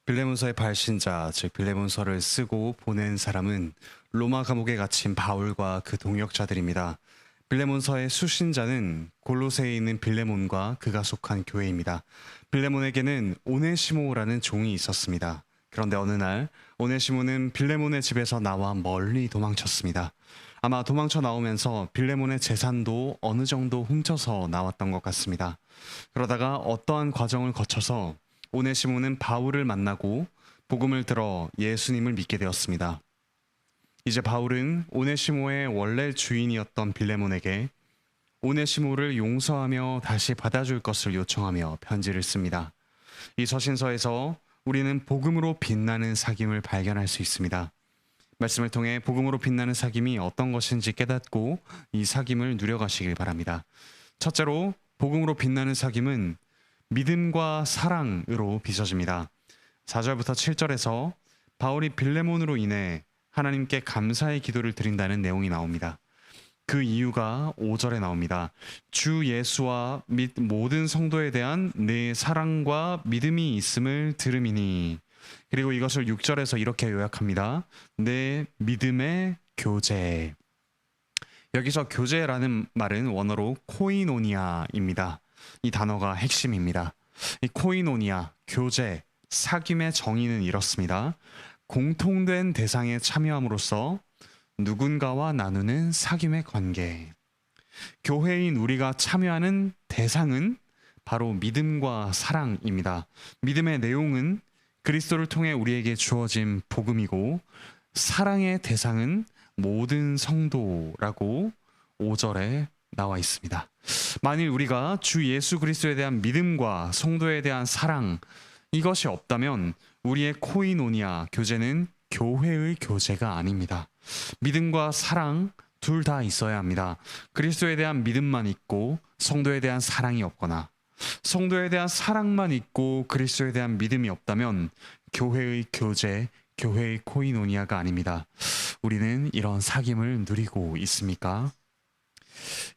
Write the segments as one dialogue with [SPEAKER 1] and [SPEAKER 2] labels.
[SPEAKER 1] 빌레몬서의 발신자, 즉 빌레몬서를 쓰고 보낸 사람은 로마 감옥에 갇힌 바울과 그 동역자들입니다. 빌레몬서의 수신자는 골로새에 있는 빌레몬과 그가 속한 교회입니다. 빌레몬에게는 오네시모라는 종이 있었습니다. 그런데 어느 날 오네시모는 빌레몬의 집에서 나와 멀리 도망쳤습니다. 아마 도망쳐 나오면서 빌레몬의 재산도 어느 정도 훔쳐서 나왔던 것 같습니다. 그러다가 어떠한 과정을 거쳐서 오네시모는 바울을 만나고 복음을 들어 예수님을 믿게 되었습니다. 이제 바울은 오네시모의 원래 주인이었던 빌레몬에게 오네시모를 용서하며 다시 받아줄 것을 요청하며 편지를 씁니다. 이 서신서에서 우리는 복음으로 빛나는 사귐을 발견할 수 있습니다. 말씀을 통해 복음으로 빛나는 사귐이 어떤 것인지 깨닫고 이 사귐을 누려가시길 바랍니다. 첫째로 복음으로 빛나는 사귐은 믿음과 사랑으로 빚어집니다. 4절부터 7절에서 바울이 빌레몬으로 인해 하나님께 감사의 기도를 드린다는 내용이 나옵니다. 그 이유가 5절에 나옵니다. 주 예수와 및 모든 성도에 대한 내 사랑과 믿음이 있음을 들음이니. 그리고 이것을 6절에서 이렇게 요약합니다. 내 믿음의 교제. 여기서 교제라는 말은 원어로 코이노니아입니다. 이 단어가 핵심입니다. 이 코이노니아, 교제, 사귐의 정의는 이렇습니다. 공통된 대상에 참여함으로써 누군가와 나누는 사귐의 관계. 교회인 우리가 참여하는 대상은 바로 믿음과 사랑입니다. 믿음의 내용은 그리스도를 통해 우리에게 주어진 복음이고, 사랑의 대상은 모든 성도라고 5절에 나와 있습니다. 만일 우리가 주 예수 그리스도에 대한 믿음과 성도에 대한 사랑, 이것이 없다면 우리의 코이노니아 교제는 교회의 교제가 아닙니다. 믿음과 사랑 둘 다 있어야 합니다. 그리스도에 대한 믿음만 있고 성도에 대한 사랑이 없거나, 성도에 대한 사랑만 있고 그리스도에 대한 믿음이 없다면 교회의 교제, 교회의 코이노니아가 아닙니다. 우리는 이런 사귐을 누리고 있습니까?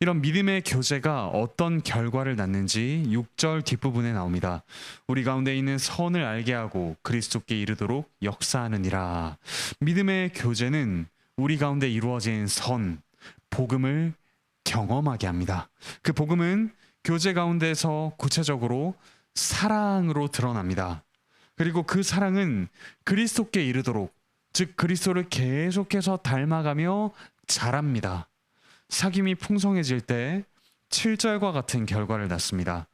[SPEAKER 1] 이런 믿음의 교제가 어떤 결과를 낳는지 6절 뒷부분에 나옵니다. 우리 가운데 있는 선을 알게 하고 그리스도께 이르도록 역사하느니라. 믿음의 교제는 우리 가운데 이루어진 선, 복음을 경험하게 합니다. 그 복음은 교제 가운데서 구체적으로 사랑으로 드러납니다. 그리고 그 사랑은 그리스도께 이르도록, 즉 그리스도를 계속해서 닮아가며 자랍니다. 사귐이 풍성해질 때 7절과 같은 결과를 낳습니다.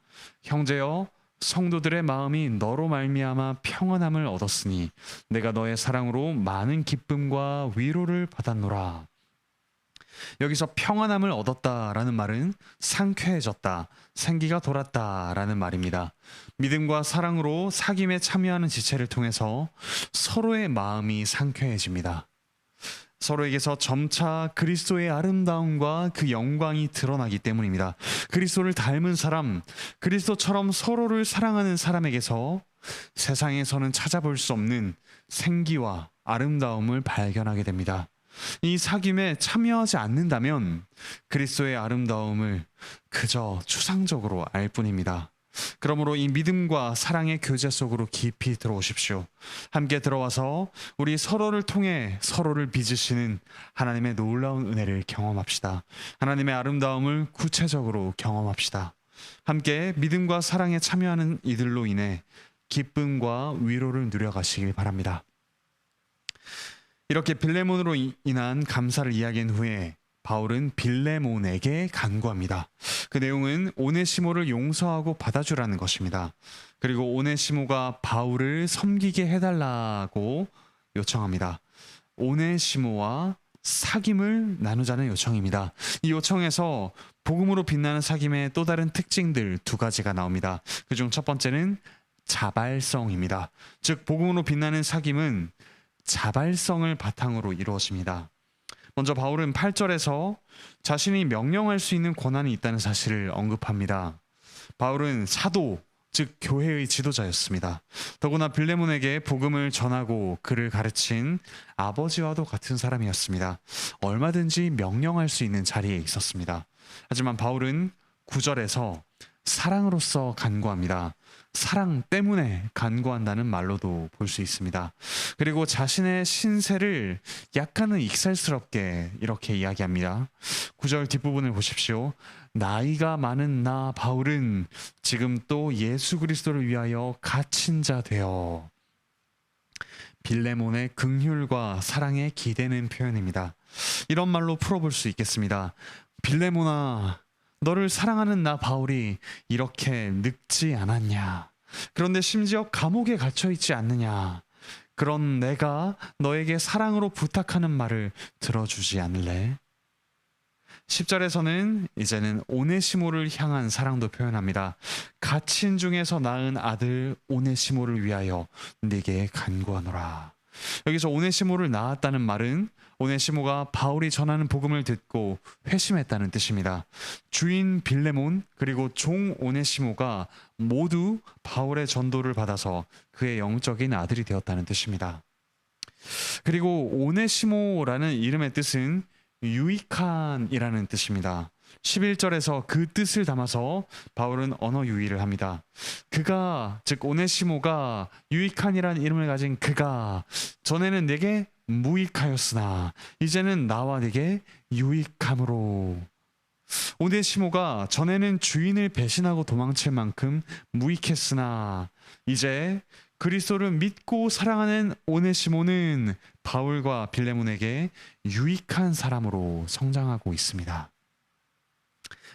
[SPEAKER 1] 형제여, 성도들의 마음이 너로 말미암아 평안함을 얻었으니 내가 너의 사랑으로 많은 기쁨과 위로를 받았노라. 여기서 평안함을 얻었다라는 말은 상쾌해졌다, 생기가 돌았다라는 말입니다. 믿음과 사랑으로 사귐에 참여하는 지체를 통해서 서로의 마음이 상쾌해집니다. 서로에게서 점차 그리스도의 아름다움과 그 영광이 드러나기 때문입니다. 그리스도를 닮은 사람, 그리스도처럼 서로를 사랑하는 사람에게서 세상에서는 찾아볼 수 없는 생기와 아름다움을 발견하게 됩니다. 이 사귐에 참여하지 않는다면 그리스도의 아름다움을 그저 추상적으로 알 뿐입니다. 그러므로 이 믿음과 사랑의 교제 속으로 깊이 들어오십시오. 함께 들어와서 우리 서로를 통해 서로를 빚으시는 하나님의 놀라운 은혜를 경험합시다. 하나님의 아름다움을 구체적으로 경험합시다. 함께 믿음과 사랑에 참여하는 이들로 인해 기쁨과 위로를 누려가시길 바랍니다. 이렇게 빌레몬으로 인한 감사를 이야기한 후에 바울은 빌레몬에게 간구합니다. 그 내용은 오네시모를 용서하고 받아주라는 것입니다. 그리고 오네시모가 바울을 섬기게 해달라고 요청합니다. 오네시모와 사귐을 나누자는 요청입니다. 이 요청에서 복음으로 빛나는 사귐의 또 다른 특징들 2가지가 나옵니다. 그중 첫 번째는 자발성입니다. 즉 복음으로 빛나는 사귐은 자발성을 바탕으로 이루어집니다. 먼저 바울은 8절에서 자신이 명령할 수 있는 권한이 있다는 사실을 언급합니다. 바울은 사도, 즉 교회의 지도자였습니다. 더구나 빌레몬에게 복음을 전하고 그를 가르친 아버지와도 같은 사람이었습니다. 얼마든지 명령할 수 있는 자리에 있었습니다. 하지만 바울은 9절에서 사랑으로서 간구합니다. 사랑 때문에 간구한다는 말로도 볼 수 있습니다. 그리고 자신의 신세를 약간은 익살스럽게 이렇게 이야기합니다. 9절 뒷부분을 보십시오. 나이가 많은 나 바울은 지금 또 예수 그리스도를 위하여 갇힌 자 되어. 빌레몬의 긍휼과 사랑에 기대는 표현입니다. 이런 말로 풀어볼 수 있겠습니다. 빌레몬아, 너를 사랑하는 나 바울이 이렇게 늙지 않았냐? 그런데 심지어 감옥에 갇혀 있지 않느냐? 그런 내가 너에게 사랑으로 부탁하는 말을 들어주지 않을래? 10절에서는 이제는 오네시모를 향한 사랑도 표현합니다. 갇힌 중에서 낳은 아들 오네시모를 위하여 네게 간구하노라. 여기서 오네시모를 낳았다는 말은 오네시모가 바울이 전하는 복음을 듣고 회심했다는 뜻입니다. 주인 빌레몬 그리고 종 오네시모가 모두 바울의 전도를 받아서 그의 영적인 아들이 되었다는 뜻입니다. 그리고 오네시모라는 이름의 뜻은 유익한이라는 뜻입니다. 11절에서 그 뜻을 담아서 바울은 언어 유희를 합니다. 그가, 즉 오네시모가, 유익한이라는 이름을 가진 그가 전에는 내게 무익하였으나 이제는 나와 내게 유익함으로. 오네시모가 전에는 주인을 배신하고 도망칠 만큼 무익했으나 이제 그리스도를 믿고 사랑하는 오네시모는 바울과 빌레몬에게 유익한 사람으로 성장하고 있습니다.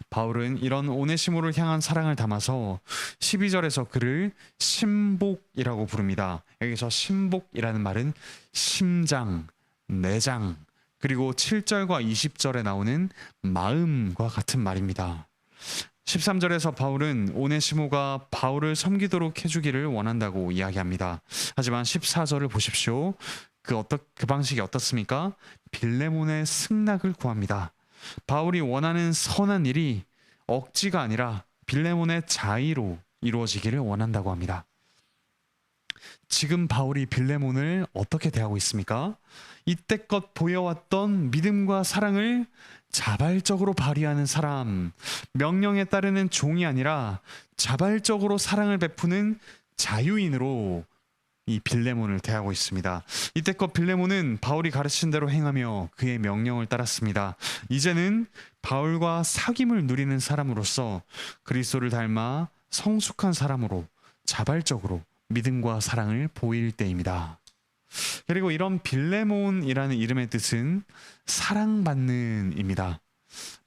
[SPEAKER 1] 바울은 이런 오네시모를 향한 사랑을 담아서 12절에서 그를 심복이라고 부릅니다. 여기서 심복이라는 말은 심장, 내장, 그리고 7절과 20절에 나오는 마음과 같은 말입니다. 13절에서 바울은 오네시모가 바울을 섬기도록 해주기를 원한다고 이야기합니다. 하지만 14절을 보십시오. 그 방식이 어떻습니까? 빌레몬의 승낙을 구합니다. 바울이 원하는 선한 일이 억지가 아니라 빌레몬의 자의로 이루어지기를 원한다고 합니다. 지금 바울이 빌레몬을 어떻게 대하고 있습니까? 이때껏 보여왔던 믿음과 사랑을 자발적으로 발휘하는 사람, 명령에 따르는 종이 아니라 자발적으로 사랑을 베푸는 자유인으로 이 빌레몬을 대하고 있습니다. 이때껏 빌레몬은 바울이 가르친 대로 행하며 그의 명령을 따랐습니다. 이제는 바울과 사귐을 누리는 사람으로서 그리스도를 닮아 성숙한 사람으로 자발적으로 믿음과 사랑을 보일 때입니다. 그리고 이런 빌레몬이라는 이름의 뜻은 사랑받는입니다.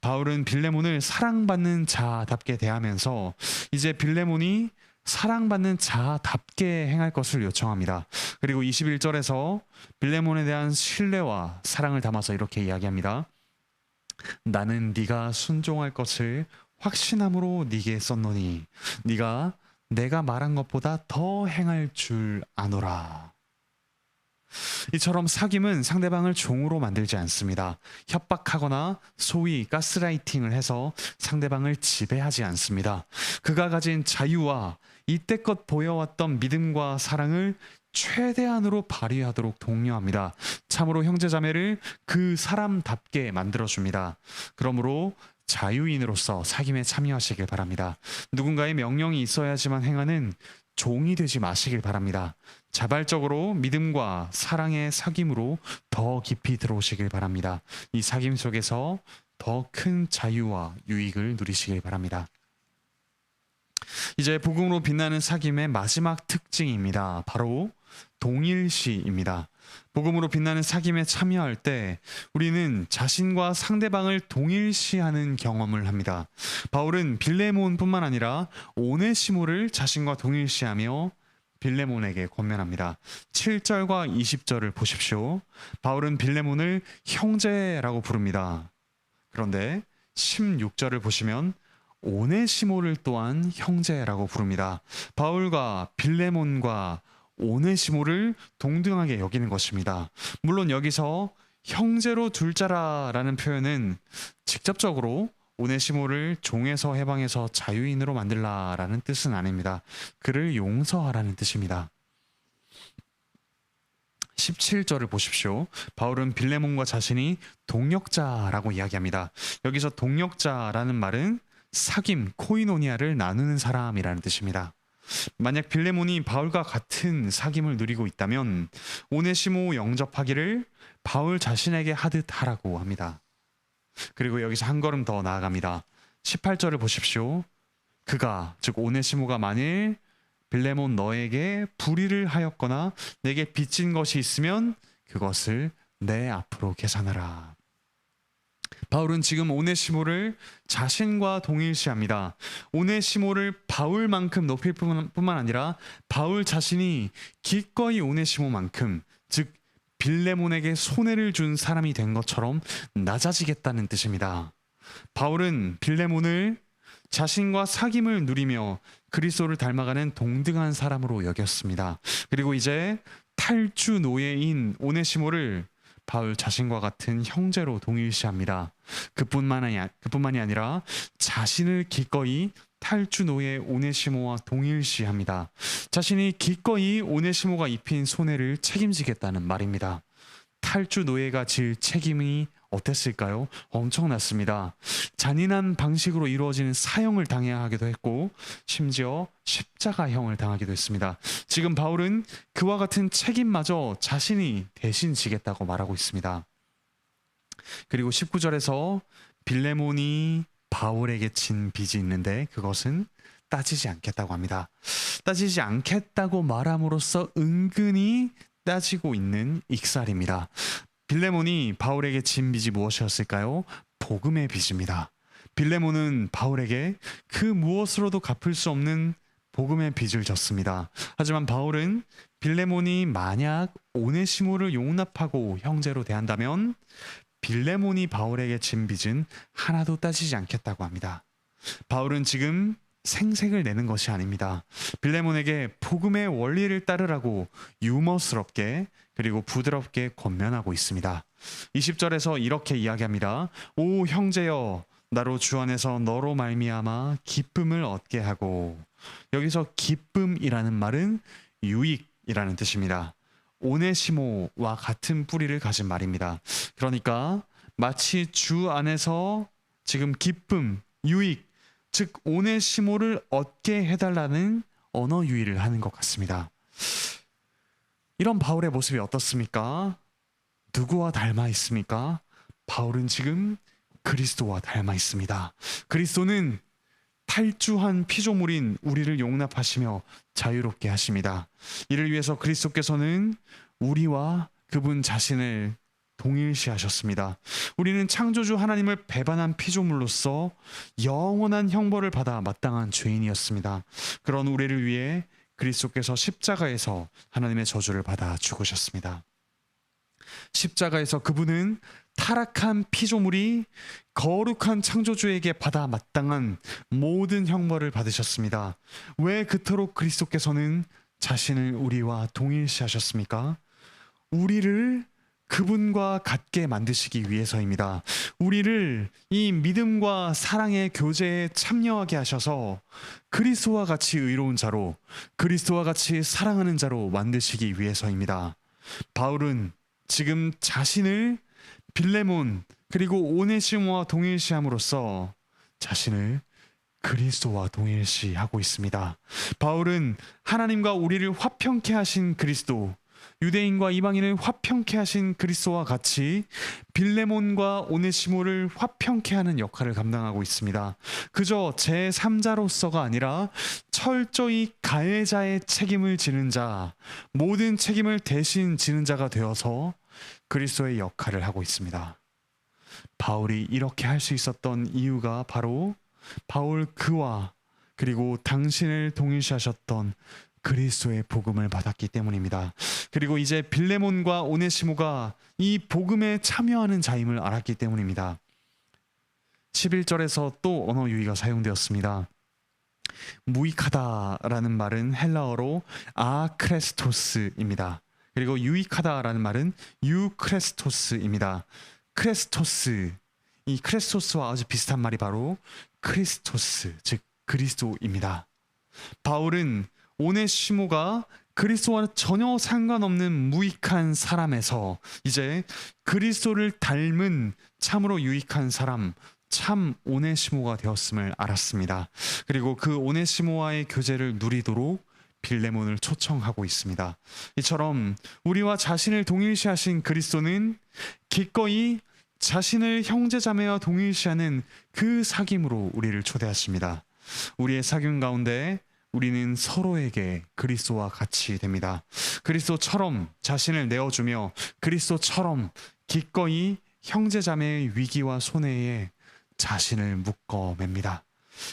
[SPEAKER 1] 바울은 빌레몬을 사랑받는 자답게 대하면서 이제 빌레몬이 사랑받는 자답게 행할 것을 요청합니다. 그리고 21절에서 빌레몬에 대한 신뢰와 사랑을 담아서 이렇게 이야기합니다. 나는 네가 순종할 것을 확신함으로 네게 썼노니 네가 내가 말한 것보다 더 행할 줄 아노라. 이처럼 사귐은 상대방을 종으로 만들지 않습니다. 협박하거나 소위 가스라이팅을 해서 상대방을 지배하지 않습니다. 그가 가진 자유와 이때껏 보여왔던 믿음과 사랑을 최대한으로 발휘하도록 독려합니다. 참으로 형제자매를 그 사람답게 만들어줍니다. 그러므로 자유인으로서 사귐에 참여하시길 바랍니다. 누군가의 명령이 있어야지만 행하는 종이 되지 마시길 바랍니다. 자발적으로 믿음과 사랑의 사귐으로 더 깊이 들어오시길 바랍니다. 이 사귐 속에서 더 큰 자유와 유익을 누리시길 바랍니다. 이제 복음으로 빛나는 사귐의 마지막 특징입니다. 바로 동일시입니다. 복음으로 빛나는 사귐에 참여할 때 우리는 자신과 상대방을 동일시하는 경험을 합니다. 바울은 빌레몬뿐만 아니라 오네시모를 자신과 동일시하며 빌레몬에게 권면합니다. 7절과 20절을 보십시오. 바울은 빌레몬을 형제라고 부릅니다. 그런데 16절을 보시면 오네시모를 또한 형제라고 부릅니다. 바울과 빌레몬과 오네시모를 동등하게 여기는 것입니다. 물론 여기서 형제로 둘 자라라는 표현은 직접적으로 오네시모를 종에서 해방해서 자유인으로 만들라라는 뜻은 아닙니다. 그를 용서하라는 뜻입니다. 17절을 보십시오. 바울은 빌레몬과 자신이 동역자라고 이야기합니다. 여기서 동역자라는 말은 사귐, 코이노니아를 나누는 사람이라는 뜻입니다. 만약 빌레몬이 바울과 같은 사귐을 누리고 있다면 오네시모 영접하기를 바울 자신에게 하듯 하라고 합니다. 그리고 여기서 한 걸음 더 나아갑니다. 18절을 보십시오. 그가, 즉 오네시모가 만일 빌레몬 너에게 불의를 하였거나 내게 빚진 것이 있으면 그것을 내 앞으로 계산하라. 바울은 지금 오네시모를 자신과 동일시합니다. 오네시모를 바울만큼 높일 뿐만 아니라 바울 자신이 기꺼이 오네시모만큼, 즉 빌레몬에게 손해를 준 사람이 된 것처럼 낮아지겠다는 뜻입니다. 바울은 빌레몬을 자신과 사귐을 누리며 그리스도를 닮아가는 동등한 사람으로 여겼습니다. 그리고 이제 탈주 노예인 오네시모를 바울 자신과 같은 형제로 동일시합니다. 그뿐만이 아니라 자신을 기꺼이 탈주 노예 오네시모와 동일시합니다. 자신이 기꺼이 오네시모가 입힌 손해를 책임지겠다는 말입니다. 탈주 노예가 질 책임이 어땠을까요? 엄청났습니다. 잔인한 방식으로 이루어지는 사형을 당해야 하기도 했고 심지어 십자가형을 당하기도 했습니다. 지금 바울은 그와 같은 책임마저 자신이 대신 지겠다고 말하고 있습니다. 그리고 19절에서 빌레몬이 바울에게 진 빚이 있는데 그것은 따지지 않겠다고 합니다. 따지지 않겠다고 말함으로써 은근히 따지고 있는 익살입니다. 빌레몬이 바울에게 진 빚이 무엇이었을까요? 복음의 빚입니다. 빌레몬은 바울에게 그 무엇으로도 갚을 수 없는 복음의 빚을 졌습니다. 하지만 바울은 빌레몬이 만약 오네시모를 용납하고 형제로 대한다면 빌레몬이 바울에게 진 빚은 하나도 따지지 않겠다고 합니다. 바울은 지금 생색을 내는 것이 아닙니다. 빌레몬에게 복음의 원리를 따르라고 유머스럽게 그리고 부드럽게 권면하고 있습니다. 20절에서 이렇게 이야기합니다. 오 형제여, 나로 주 안에서 너로 말미암아 기쁨을 얻게 하고. 여기서 기쁨이라는 말은 유익이라는 뜻입니다. 오네시모와 같은 뿌리를 가진 말입니다. 그러니까 마치 주 안에서 지금 기쁨, 유익, 즉 오네시모를 얻게 해달라는 언어 유희를 하는 것 같습니다. 이런 바울의 모습이 어떻습니까? 누구와 닮아 있습니까? 바울은 지금 그리스도와 닮아 있습니다. 그리스도는 탈주한 피조물인 우리를 용납하시며 자유롭게 하십니다. 이를 위해서 그리스도께서는 우리와 그분 자신을 동일시하셨습니다. 우리는 창조주 하나님을 배반한 피조물로서 영원한 형벌을 받아 마땅한 죄인이었습니다. 그런 우리를 위해 그리스도께서 십자가에서 하나님의 저주를 받아 죽으셨습니다. 십자가에서 그분은 타락한 피조물이 거룩한 창조주에게 받아 마땅한 모든 형벌을 받으셨습니다. 왜 그토록 그리스도께서는 자신을 우리와 동일시하셨습니까? 우리를 그분과 같게 만드시기 위해서입니다. 우리를 이 믿음과 사랑의 교제에 참여하게 하셔서 그리스도와 같이 의로운 자로, 그리스도와 같이 사랑하는 자로 만드시기 위해서입니다. 바울은 지금 자신을 빌레몬 그리고 오네시모와 동일시함으로써 자신을 그리스도와 동일시하고 있습니다. 바울은 하나님과 우리를 화평케 하신 그리스도, 유대인과 이방인을 화평케 하신 그리스도와 같이 빌레몬과 오네시모를 화평케 하는 역할을 감당하고 있습니다. 그저 제3자로서가 아니라 철저히 가해자의 책임을 지는 자, 모든 책임을 대신 지는 자가 되어서 그리스도의 역할을 하고 있습니다. 바울이 이렇게 할 수 있었던 이유가 바로 바울 그와 그리고 당신을 동일시하셨던 그리스도의 복음을 받았기 때문입니다. 그리고 이제 빌레몬과 오네시모가 이 복음에 참여하는 자임을 알았기 때문입니다. 11절에서 또 언어 유희가 사용되었습니다. 무익하다라는 말은 헬라어로 아크레스토스입니다. 그리고 유익하다라는 말은 유크레스토스입니다. 크레스토스, 이 크레스토스와 아주 비슷한 말이 바로 크리스토스, 즉 그리스도입니다. 바울은 오네시모가 그리스도와 전혀 상관없는 무익한 사람에서 이제 그리스도를 닮은 참으로 유익한 사람, 참 오네시모가 되었음을 알았습니다. 그리고 그 오네시모와의 교제를 누리도록 빌레몬을 초청하고 있습니다. 이처럼 우리와 자신을 동일시하신 그리스도는 기꺼이 자신을 형제자매와 동일시하는 그 사귐으로 우리를 초대하십니다. 우리의 사귐 가운데 우리는 서로에게 그리스도와 같이 됩니다. 그리스도처럼 자신을 내어주며 그리스도처럼 기꺼이 형제자매의 위기와 손해에 자신을 묶어맵니다.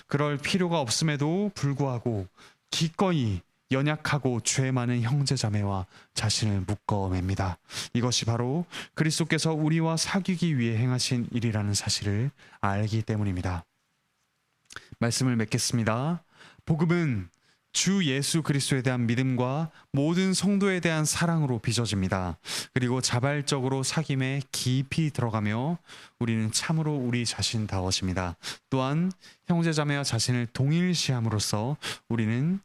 [SPEAKER 1] 그럴 필요가 없음에도 불구하고 기꺼이 연약하고 죄 많은 형제자매와 자신을 묶어맵니다. 이것이 바로 그리스도께서 우리와 사귀기 위해 행하신 일이라는 사실을 알기 때문입니다. 말씀을 맺겠습니다. 복음은 주 예수 그리스도에 대한 믿음과 모든 성도에 대한 사랑으로 빚어집니다. 그리고 자발적으로 사귐에 깊이 들어가며 우리는 참으로 우리 자신다워집니다. 또한 형제자매와 자신을 동일시함으로써 우리는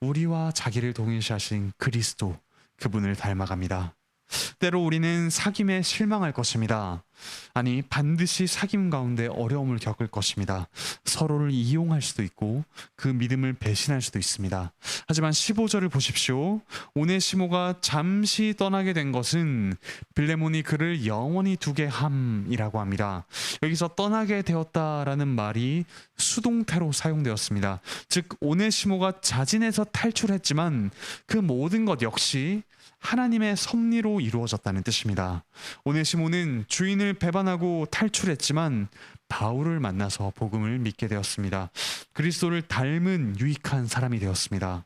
[SPEAKER 1] 우리와 자기를 동일시하신 그리스도, 그분을 닮아갑니다. 때로 우리는 사귐에 실망할 것입니다. 아니, 반드시 사귐 가운데 어려움을 겪을 것입니다. 서로를 이용할 수도 있고 그 믿음을 배신할 수도 있습니다. 하지만 15절을 보십시오. 오네시모가 잠시 떠나게 된 것은 빌레몬이 그를 영원히 두게 함이라고 합니다. 여기서 떠나게 되었다라는 말이 수동태로 사용되었습니다. 즉 오네시모가 자진해서 탈출했지만 그 모든 것 역시 하나님의 섭리로 이루어졌다는 뜻입니다. 오네시모는 주인을 배반하고 탈출했지만 바울을 만나서 복음을 믿게 되었습니다. 그리스도를 닮은 유익한 사람이 되었습니다.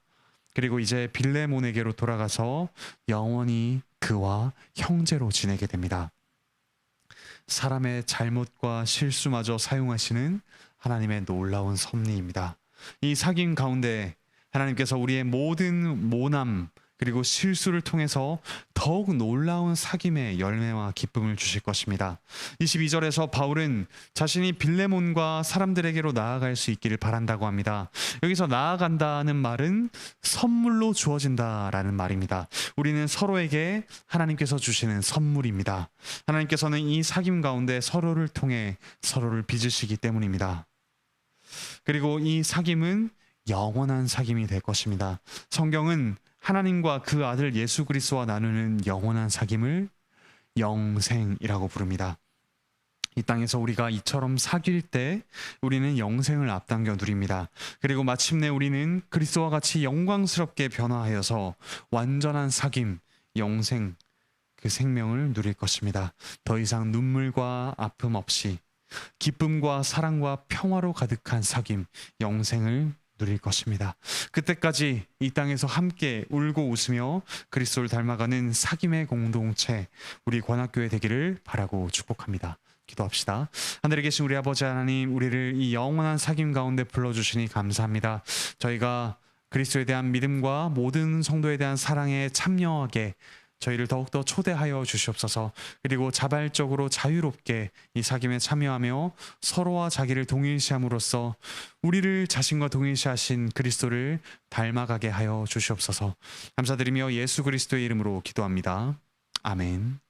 [SPEAKER 1] 그리고 이제 빌레몬에게로 돌아가서 영원히 그와 형제로 지내게 됩니다. 사람의 잘못과 실수마저 사용하시는 하나님의 놀라운 섭리입니다. 이 사귐 가운데 하나님께서 우리의 모든 모남 그리고 실수를 통해서 더욱 놀라운 사귐의 열매와 기쁨을 주실 것입니다. 22절에서 바울은 자신이 빌레몬과 사람들에게로 나아갈 수 있기를 바란다고 합니다. 여기서 나아간다는 말은 선물로 주어진다라는 말입니다. 우리는 서로에게 하나님께서 주시는 선물입니다. 하나님께서는 이 사귐 가운데 서로를 통해 서로를 빚으시기 때문입니다. 그리고 이 사귐은 영원한 사귐이 될 것입니다. 성경은 하나님과 그 아들 예수 그리스도와 나누는 영원한 사귐을 영생이라고 부릅니다. 이 땅에서 우리가 이처럼 사귈 때 우리는 영생을 앞당겨 누립니다. 그리고 마침내 우리는 그리스도와 같이 영광스럽게 변화하여서 완전한 사귐, 영생, 그 생명을 누릴 것입니다. 더 이상 눈물과 아픔 없이 기쁨과 사랑과 평화로 가득한 사귐, 영생을 누릴 것입니다. 그때까지 이 땅에서 함께 울고 웃으며 그리스도를 닮아가는 사귐의 공동체, 우리 관악교회 되기를 바라고 축복합니다. 기도합시다. 하늘에 계신 우리 아버지 하나님, 우리를 이 영원한 사귐 가운데 불러주시니 감사합니다. 저희가 그리스도에 대한 믿음과 모든 성도에 대한 사랑에 참여하게 저희를 더욱더 초대하여 주시옵소서. 그리고 자발적으로 자유롭게 이 사귐에 참여하며 서로와 자기를 동일시함으로써 우리를 자신과 동일시하신 그리스도를 닮아가게 하여 주시옵소서. 감사드리며 예수 그리스도의 이름으로 기도합니다. 아멘.